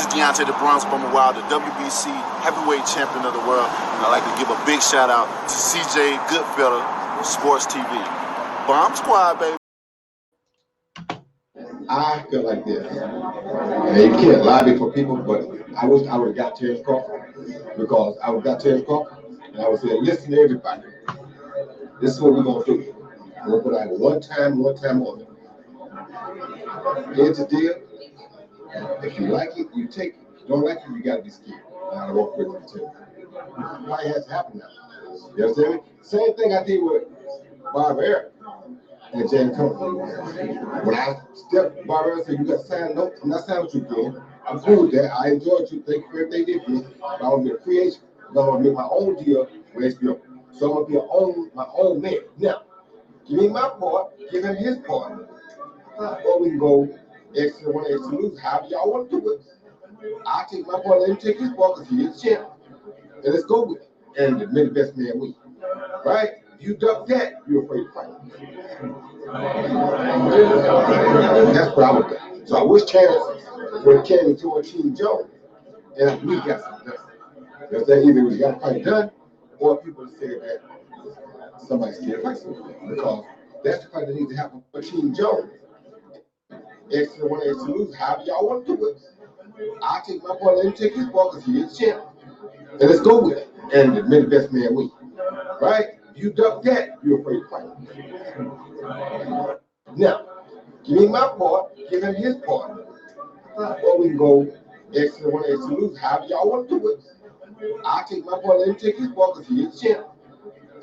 is Deontay the Bronx Bummer Wild, the WBC heavyweight champion of the world. And I'd like to give a big shout out to CJ Goodfellow, Sports TV. Bomb Squad, baby. I feel like this. And you can't lie before people, but I wish I would have got Terence Crawford, because I would have got Terence Crawford and I would say, listen to everybody. This is what we're going to do. We're going to put out one time only. Here's the deal. If you like it, you take it. If you don't like it, you got to be scared. I don't want to tell you. Why it has to happen now? You understand me? Same thing I did with Bob Eric and James Crawford. When I stepped Bob Eric and said, you got to sign, no, I'm not signing with you again. I'm cool with that. I enjoyed you. Thank you for everything they did for me. But I want to be a free agent. I want to make my own deal with HBO. So I'm going to be my own man. Now, give me my part, give him his part. Or we can go extra one, extra lose. However y'all want to do it. I'll take my part, let him take his part because he is champ. And let's go with it. And may the best man win. Right? You duck that, you're afraid to fight. That's what I would do. So I wish Terence would have came into a Team Jones. And we got something done. Because that either we got to fight done, or people said that somebody's scared to fight somebody. Because that's the fight that needs to happen for Team Jones. Extra one, extra lose. However y'all want to do it. I'll take my part, let him take his part because he is champ. And let's go with it. And may the best man win. Right? You duck that, you're afraid to fight. Now, give me my part, give him his part. Or we can go extra one, extra lose. However y'all want to do it. I'll take my part, let him take his part because he is champ.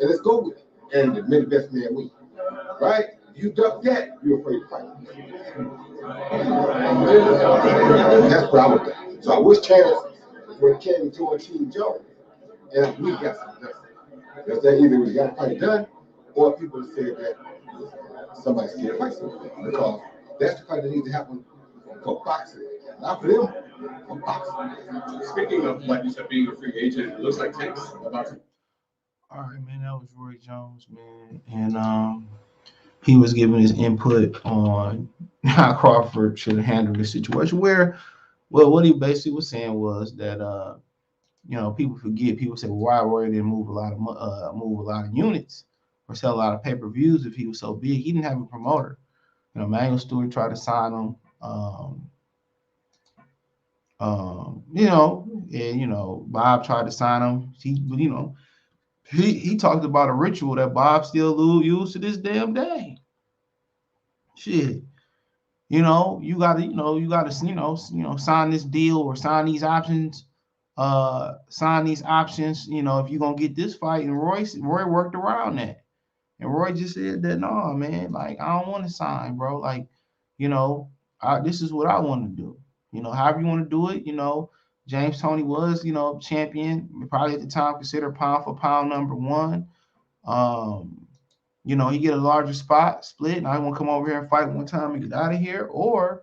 And let's go with it. And may the best man win. Right? You duck that, you're afraid to fight. That's what I would do. So I wish Terence would have came into a Team Jones. And we got something done. Because that either we got to fight done, or people said that somebody's scared to fight somebody. Because that's the fight that needs to happen for boxing. Not for them, for boxing. Speaking of, like you said, being a free agent, it looks like Tank's about to. All right, man, that was Roy Jones, man. And he was giving his input on how Crawford should handle the situation. Where, well, what he basically was saying was that people forget. People say, well, why Roy didn't move a lot of units or sell a lot of pay-per-views if he was so big? He didn't have a promoter. Manuel Stewart tried to sign him. Bob tried to sign him. He talked about a ritual that Bob still uses to this damn day. Shit. You gotta sign this deal or sign these options. If you're gonna get this fight. And Roy worked around that. And Roy just said that, no, man, like, I don't want to sign, bro. Like, this is what I want to do. However you want to do it, James Toney was, champion, probably at the time considered pound for pound number one. He get a larger split, and I want to come over here and fight one time and get out of here. Or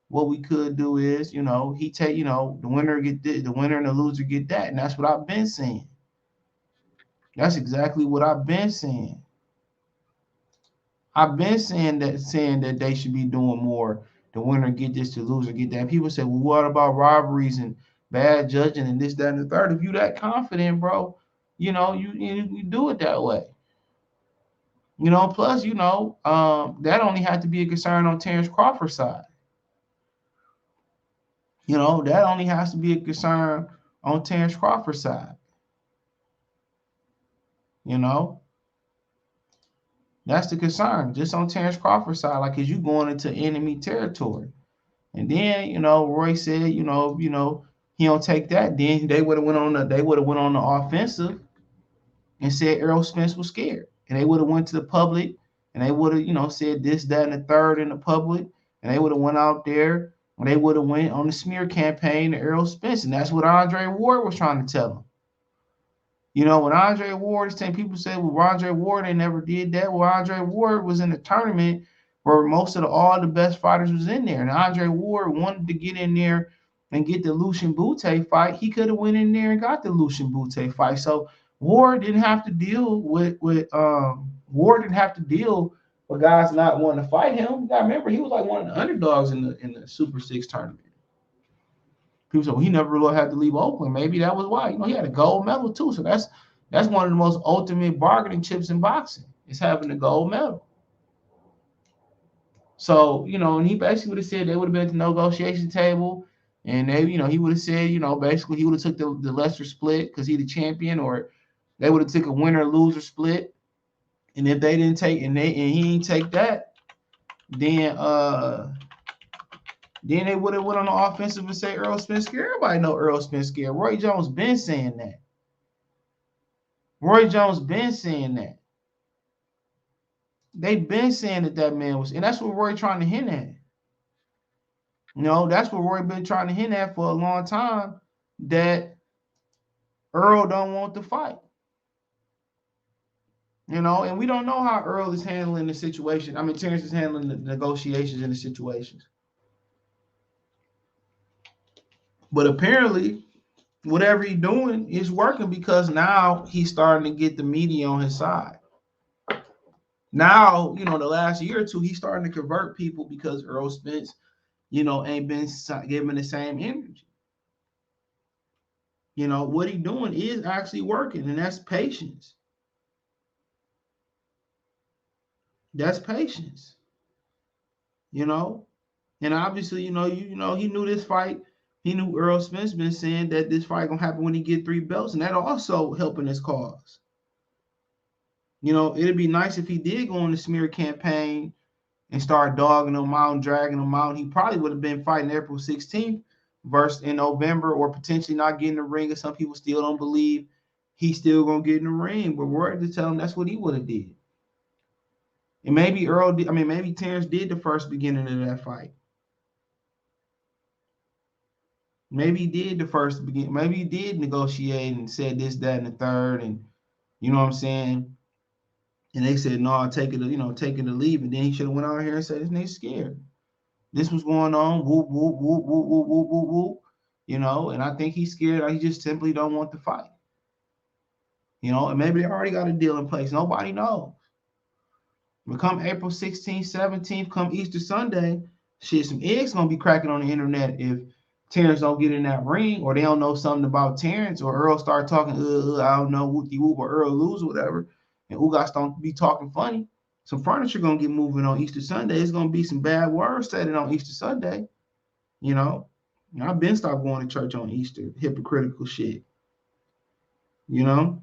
what we could do is, he take, the winner get this, the winner and the loser get that. And that's what I've been saying. That's exactly what I've been saying. I've been saying that they should be doing more. The winner get this, the loser get that. People say, well, what about robberies and bad judging and this, that, and the third? If you that confident, bro, you do it that way. Plus, that only had to be a concern on Terence Crawford's side. That only has to be a concern on Terence Crawford's side. That's the concern, just on Terence Crawford's side, like, is you going into enemy territory. And then, Roy said, he don't take that. Then they would have went on the offensive and said Errol Spence was scared. And they would have went to the public and they would have, said this, that, and the third in the public. And they would have went out there and they would have went on the smear campaign to Errol Spence. And that's what Andre Ward was trying to tell him. When Andre Ward is saying, people say, well, Andre Ward, they never did that. Well, Andre Ward was in the tournament where most of all the best fighters was in there. And Andre Ward wanted to get in there and get the Lucian Bute fight. He could have went in there and got the Lucian Bute fight. So Ward didn't have to deal with guys not wanting to fight him. You gotta remember, he was like one of the underdogs in the Super 6 tournament. People say, well, he never really had to leave Oakland. Maybe that was why. He had a gold medal too. So that's one of the most ultimate bargaining chips in boxing, is having a gold medal. So, and he basically would have said they would have been at the negotiation table, and they, he would have said, basically he would have took the lesser split because he the champion, or they would have took a winner loser split. And if they didn't take and he didn't take that, then they would have went on the offensive and say Errol Spence scared. Everybody know Errol Spence scared. Roy Jones been saying that. They've been saying that man was, and that's what Roy trying to hint at. That's what Roy been trying to hint at for a long time, that Earl don't want to fight. And we don't know how Earl is handling the situation. I mean, Terence is handling the negotiations and the situations. But apparently, whatever he's doing is working, because now he's starting to get the media on his side. Now, the last year or two, he's starting to convert people because Errol Spence, ain't been given the same energy. What he's doing is actually working, and that's patience. That's patience. And obviously, he knew this fight. He knew Errol Spence been saying that this fight gonna happen when he get 3 belts, and that also helping his cause. It'd be nice if he did go on the smear campaign and start dogging him out and dragging him out. He probably would have been fighting April 16th versus in November, or potentially not getting the ring. And some people still don't believe he's still gonna get in the ring. But we're to tell him that's what he would have did. And maybe maybe Terence did the first beginning of that fight. Maybe he did the first beginning. Maybe he did negotiate and said this, that, and the third, and you know what I'm saying. And they said, no, take it, take it or leave. And then he should have went out here and said, this nigga's scared. This was going on. Whoop, whoop, whoop, whoop, whoop, whoop, whoop, whoop. And I think he's scared. He just simply don't want to fight. And maybe they already got a deal in place. Nobody knows. But come April 16th, 17th, come Easter Sunday, shit, some eggs gonna be cracking on the internet if Terence don't get in that ring, or they don't know something about Terence, or Earl start talking, I don't know, whoop-de-whoop, or Earl lose or whatever, and Ugas don't be talking funny. Some furniture gonna get moving on Easter Sunday. It's gonna be some bad words said on Easter Sunday. I've been stopped going to church on Easter. Hypocritical shit. The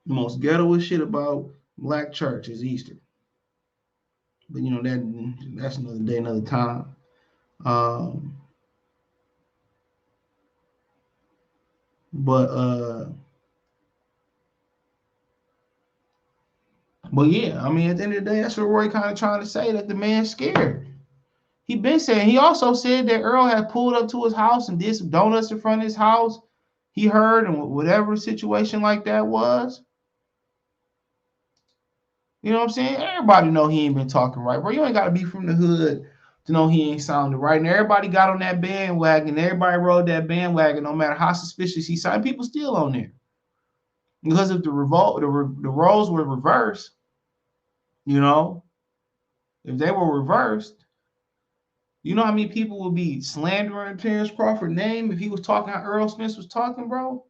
most ghettoest shit about Black church is Easter. But that's another day, another time. But yeah, at the end of the day, that's what Roy kind of trying to say, that the man's scared. He been saying. He also said that Earl had pulled up to his house and did some donuts in front of his house. He heard, and whatever situation like that was. You know what I'm saying? Everybody know he ain't been talking right, bro. You ain't got to be from the hood to know he ain't sounding right. And everybody got on that bandwagon. Everybody rode that bandwagon, no matter how suspicious he sounded. People still on there. Because if the roles were reversed, if they were reversed, you know how many people would be slandering Terence Crawford's name if he was talking how Errol Spence was talking, bro?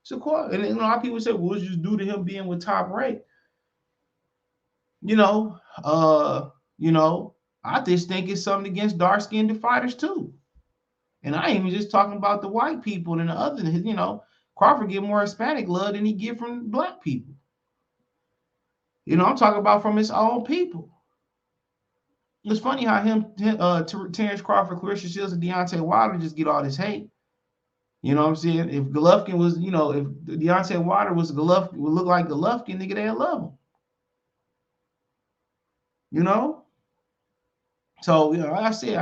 So, and a lot of people say, well, it's just due to him being with Top Rank. I just think it's something against dark-skinned fighters too. And I ain't even just talking about the white people and the other, Crawford get more Hispanic love than he get from Black people. I'm talking about from his own people. It's funny how Terence Crawford, Clarissa Shields, and Deontay Wilder just get all this hate. You know what I'm saying? If Golovkin was, if Deontay Wilder was Golovkin, would look like Golovkin, nigga, they'd love him. So, like I said,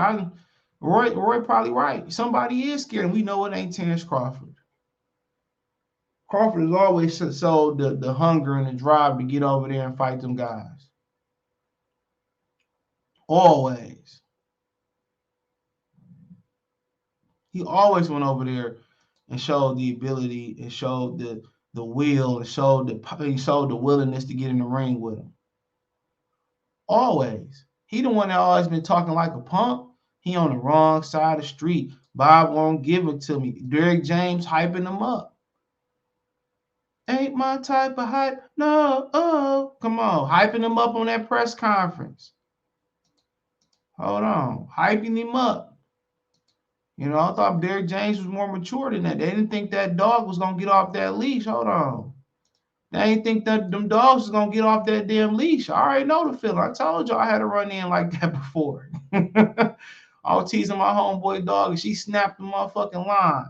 Roy probably right. Somebody is scared, and we know it ain't Terence Crawford. Crawford has always showed the hunger and the drive to get over there and fight them guys. Always. He always went over there and showed the ability, and showed the will, and showed the willingness to get in the ring with him. Always. He the one that always been talking like a punk. He on the wrong side of the street. Bob won't give it to me. Derrick James hyping him up. Ain't my type of hype. No, oh, come on. Hyping him up on that press conference. Hold on. Hyping him up. You know, I thought Derrick James was more mature than that. They didn't think that dog was going to get off that leash. Hold on. They didn't think that them dogs was going to get off that damn leash. I already know the feeling. I told you I had to run in like that before. I was teasing my homeboy dog, and she snapped the motherfucking line.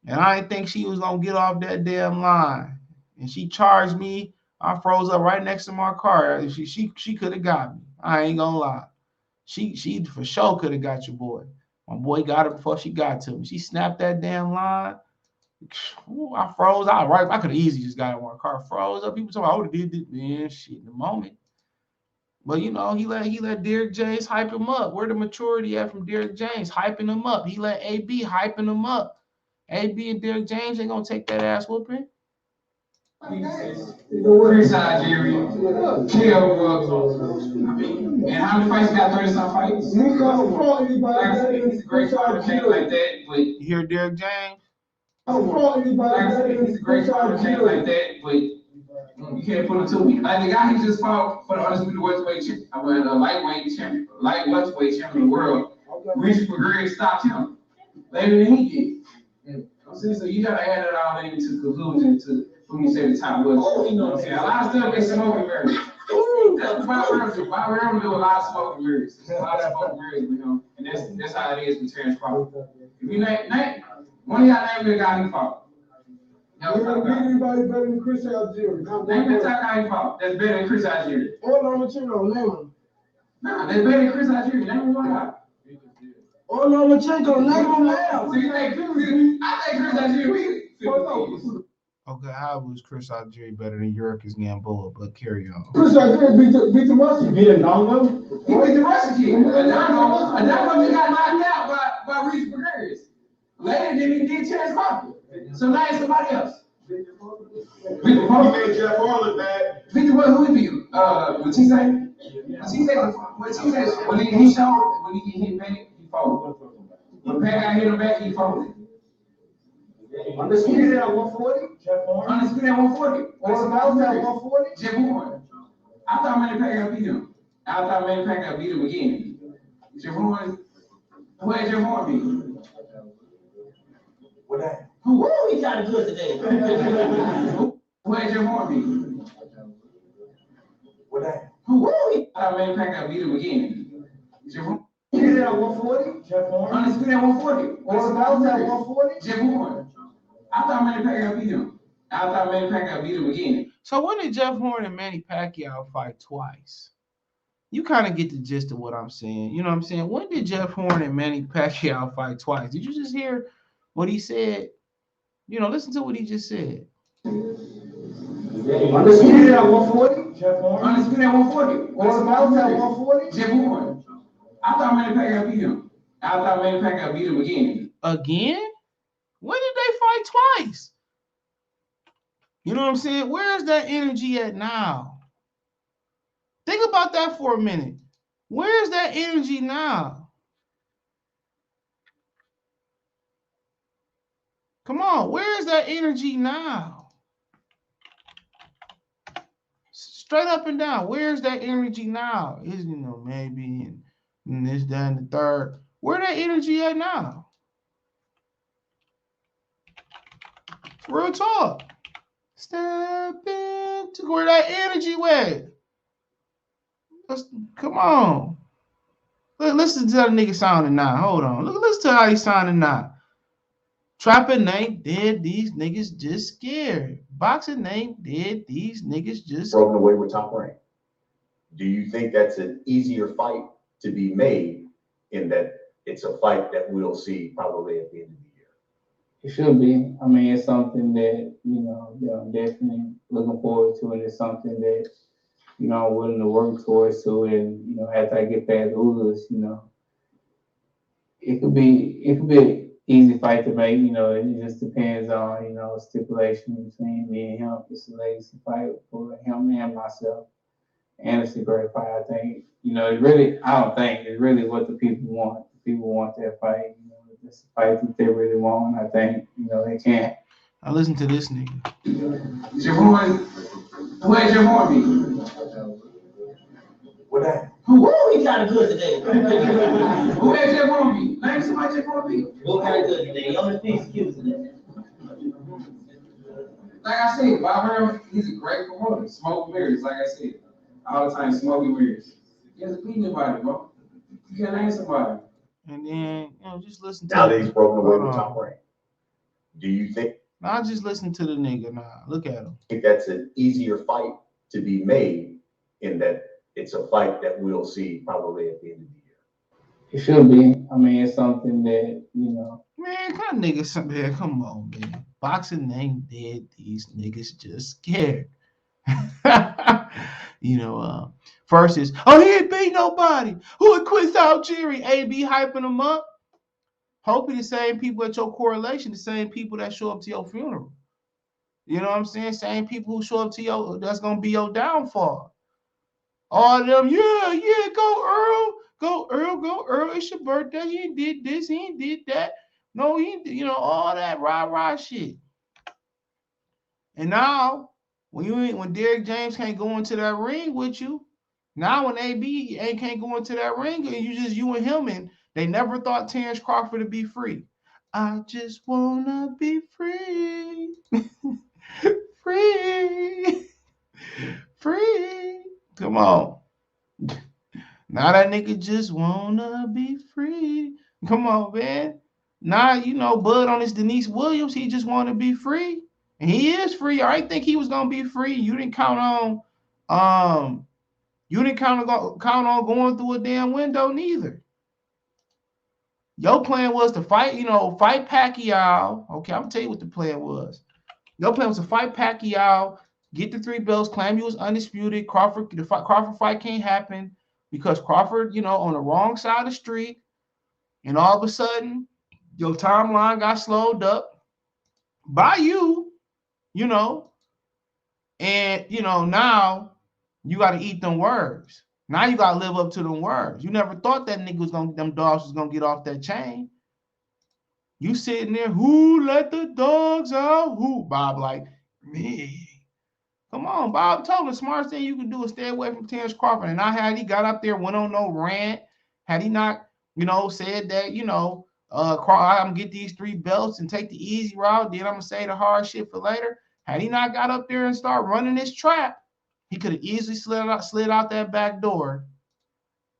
And I didn't think she was going to get off that damn line. And she charged me. I froze up right next to my car. She could have got me. I ain't going to lie. She for sure could have got your boy. My boy got her before she got to me. She snapped that damn line. Ooh, I froze. I could have easily just got in my car. Froze up. People talking, I would have did this. Man, shit, in the moment. But you know, he let Derrick James hype him up. Where the maturity at from Derrick James? Hyping him up. He let AB hyping him up. AB and Derrick James ain't gonna take that ass whooping. Chris Jerry, and how many fights got 30-some fights? He's a great fighter, can't like that, but you hear Derrick James? He's a great fighter, can't like that, but you can't put him too weak. Like the guy he just fought for the undisputed welterweight champion, lightweight champion of the world, Richard McGregor stopped him later than he did. So you gotta add it all into conclusion to when you say the top was. You know what I'm saying? A lot of stuff is smoking mirrors. That's Bob Arum do a lot of smoking mirrors. A lot of smoking mirrors with him, and that's how it is with Terence Crawford. If you name one of y'all name the guy he fought. Anybody better than Chris Algieri? Name the top guy he fought. That's better than Chris Algieri. Hold on, what you know, name him. Nah, that's better than Chris Algieri. Name one guy. Oh no, Lomachenko, name him now. So you think I think Chris Algieri. Okay, how was Chris Algieri better than Yurkus Gamboa? But carry on. Chris Algieri beat the Russian. He beat the Russian kid. Another one got knocked out by Reese McGregor. Later than he did Terence Crawford. So now it's somebody else. Beat the made Jeff Harlan bad. Beat the one who beat him? What's he say? When he showed when he get hit back, he fought. When Pat got hit him back, he fought. Undisputed at 140? Undisputed at 140. What's about at 140? Jeff Horn. I thought Manny Pacquiao beat him. I thought Manny Pacquiao beat him again. Jeff Horn. Who had Jeff Horn beat? What that? Who he got good today? Who had Jeff Horn beat? What that? Who he? I thought Manny Pacquiao beat him again. Jeff Horn. Undisputed at 140? Jeff Horn. Undisputed at 140. What's about at 140? Jeff Horn. I thought Manny Pacquiao beat him. I thought Manny Pacquiao beat him again. So when did Jeff Horn and Manny Pacquiao fight twice? You kind of get the gist of what I'm saying. You know what I'm saying? When did Jeff Horn and Manny Pacquiao fight twice? Did you just hear what he said? You know, listen to what he just said. Undisputed at 140? Jeff Horn. Undisputed at 140. What's about at 140? Jeff Horn. I thought Manny Pacquiao beat him. I thought Manny Pacquiao beat him again. Again? When did they fight twice? You know what I'm saying? Where's that energy at now? Think about that for a minute. Where's that energy now? Come on, where's that energy now? Straight up and down, where's that energy now? Is, you know, maybe and this, that, and the third. Where that energy at now? Real talk. Step into where that energy went. Come on. Listen to that nigga sounding now. Hold on. Listen to how he sounding now. Trapping ain't dead. These niggas just scared. Boxing ain't dead. These niggas just broken away with Top Rank. Do you think that's an easier fight to be made in that it's a fight that we'll see probably at the end of the year? It should be. I mean, it's something that, you know, I'm definitely looking forward to, and it's something that, you know, I'm willing to work towards to. And, you know, after I get past Ugas, you know, it could be an easy fight to make. You know, it just depends on, you know, stipulation between me and him. It's a legacy fight for him and myself. And it's a great fight, I think. you know, it's really, I don't think it's really what the people want. The people want that fight. You know, it's a fight that they really want. I think, you know, they can't. I listen to this nigga. Javon, who had Javon beat? What that? Woo, he kind of good today. Who had Javon beat? Name somebody Javon beat. Woo kind of good today. He only piece excuse today. Like I said, Bob Earl, he's a great promoter. Smoke mirrors, like I said. All the time, smoking mirrors. He hasn't beat anybody, bro. You can't name somebody. And then, you know, just listen to Now that he's broken away with Hold on. Tom Brady, do you think Nah, just listen to the nigga. Nah, look at him. that's an easier fight to be made in that it's a fight that we'll see probably at the end of the year? It should be. I mean, it's something that, you know. Man, kind of niggas, man, come on, man. Boxing ain't dead. These niggas just scared. You know, first is, oh, he ain't beat nobody. Who would quit Algeria? AB hyping him up. Hopefully the same people at your correlation, the same people that show up to your funeral. You know what I'm saying? Same people who show up to your, that's going to be your downfall. All of them, yeah, go Earl. Go Earl. It's your birthday. He ain't did this, he ain't did that. No, he ain't, you know, all that rah shit. And now, when Derrick James can't go into that ring with you, now when AB can't go into that ring, and you and him, and they never thought Terence Crawford to be free. I just wanna be free. Free. Come on. Now that nigga just wanna be free. Come on, man. Now, you know, Bud on his Denise Williams, he just wanna be free. And he is free. I didn't think he was gonna be free. You didn't count on going through a damn window neither. Your plan was to fight Pacquiao. Okay, I'm gonna tell you what the plan was. Your plan was to fight Pacquiao, get the 3 belts, claim you was undisputed. Crawford fight can't happen because Crawford, you know, on the wrong side of the street, and all of a sudden, your timeline got slowed up by you, you know, and you know now you got to eat them words. Now you got to live up to them words. You never thought that them dogs was gonna get off that chain. You sitting there, who let the dogs out? Who? Bob like, me. Come on, Bob. Told him the smartest thing you can do is stay away from Terence Crawford. And not had he got up there, went on no rant, had he not, you know, said that, you know, I'm gonna get these 3 belts and take the easy route, then I'm gonna say the hard shit for later. Had he not got up there and start running this trap, he could have easily slid out that back door.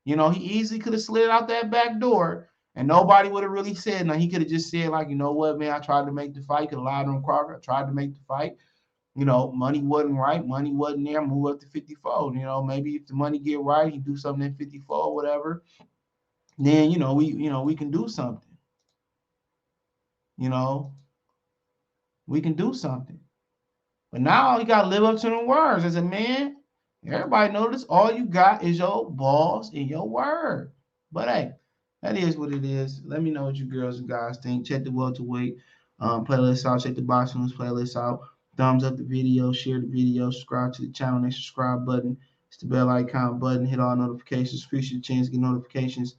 You know, he easily could have slid out that back door. And nobody would have really said nothing. He could have just said, like, you know what, man, I tried to make the fight. Could have lied on Crawford. I tried to make the fight. You know, money wasn't right. Money wasn't there. Move up to 54. You know, maybe if the money get right, he do something at 54 or whatever. Then, you know, we can do something. You know, we can do something. But now you got to live up to the words. As a man, everybody notice all you got is your balls and your word. But hey, that is what it is. Let me know what you girls and guys think. Check the welterweight playlist out. Check the boxing playlist out. Thumbs up the video, share the video, subscribe to the channel, and subscribe button. It's the bell icon button. Hit all notifications. Increase your chance to get notifications.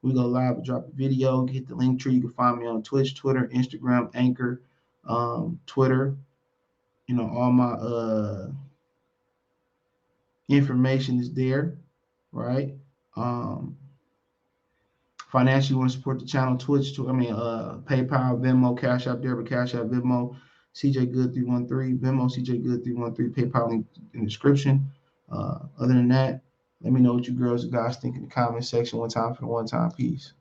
We go live and drop a video. Get the link tree. You can find me on Twitch, Twitter, Instagram, Anchor, Twitter. You know, all my information is there, right? Financially, you want to support the channel, Twitch, PayPal, Venmo, Cash App, Debit, Cash App, Venmo, CJ Good 313, Venmo, CJ Good 313, PayPal link in the description. Other than that, let me know what you girls and guys think in the comment section. One time for the one time. Peace.